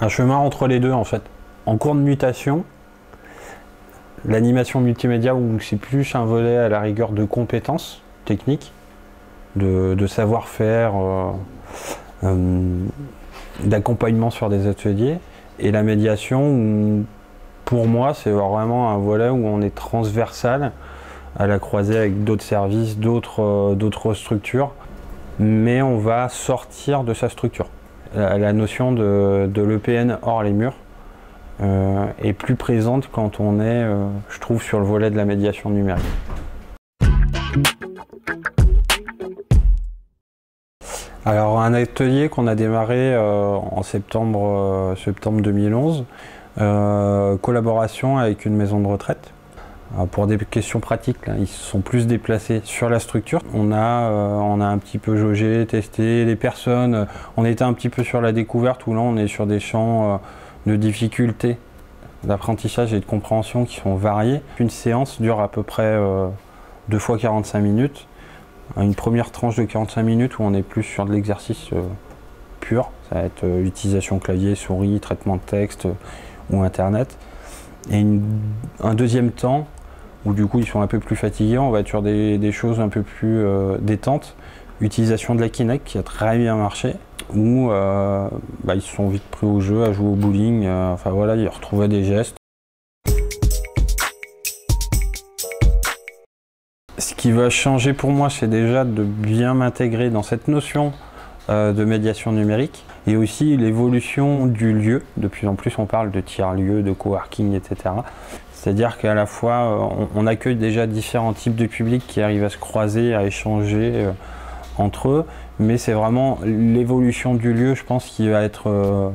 un chemin entre les deux en fait. En cours de mutation, l'animation multimédia, où c'est plus un volet à la rigueur de compétences techniques, de savoir-faire, d'accompagnement sur des ateliers, et la médiation, où, pour moi, c'est vraiment un volet où on est transversal à la croisée avec d'autres services, d'autres structures, mais on va sortir de sa structure. La notion de l'EPN hors les murs est plus présente quand on est, je trouve, sur le volet de la médiation numérique. Alors, un atelier qu'on a démarré en septembre 2011, collaboration avec une maison de retraite. Pour des questions pratiques, là, ils se sont plus déplacés sur la structure. On a un petit peu jaugé, testé les personnes. On était un petit peu sur la découverte, où là on est sur des champs de difficulté d'apprentissage et de compréhension qui sont variés. Une séance dure à peu près 2 fois 45 minutes. Une première tranche de 45 minutes où on est plus sur de l'exercice pur. Ça va être utilisation clavier, souris, traitement de texte ou internet. Et un deuxième temps où du coup ils sont un peu plus fatigués, on va être sur des choses un peu plus détentes. Utilisation de la Kinect qui a très bien marché, où ils se sont vite pris au jeu, à jouer au bowling, enfin voilà, ils retrouvaient des gestes. Ce qui va changer pour moi, c'est déjà de bien m'intégrer dans cette notion de médiation numérique, et aussi l'évolution du lieu. De plus en plus on parle de tiers-lieux, de coworking, etc. C'est-à-dire qu'à la fois on accueille déjà différents types de publics qui arrivent à se croiser, à échanger entre eux, mais c'est vraiment l'évolution du lieu, je pense, qui va être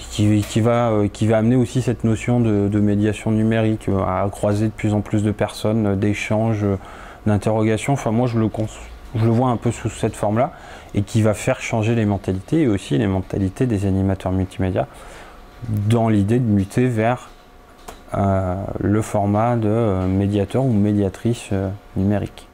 qui va amener aussi cette notion de médiation numérique, à croiser de plus en plus de personnes, d'échanges, d'interrogations. Enfin moi je le vois un peu sous cette forme-là, et qui va faire changer les mentalités, et aussi les mentalités des animateurs multimédia, dans l'idée de muter vers le format de médiateur ou médiatrice numérique.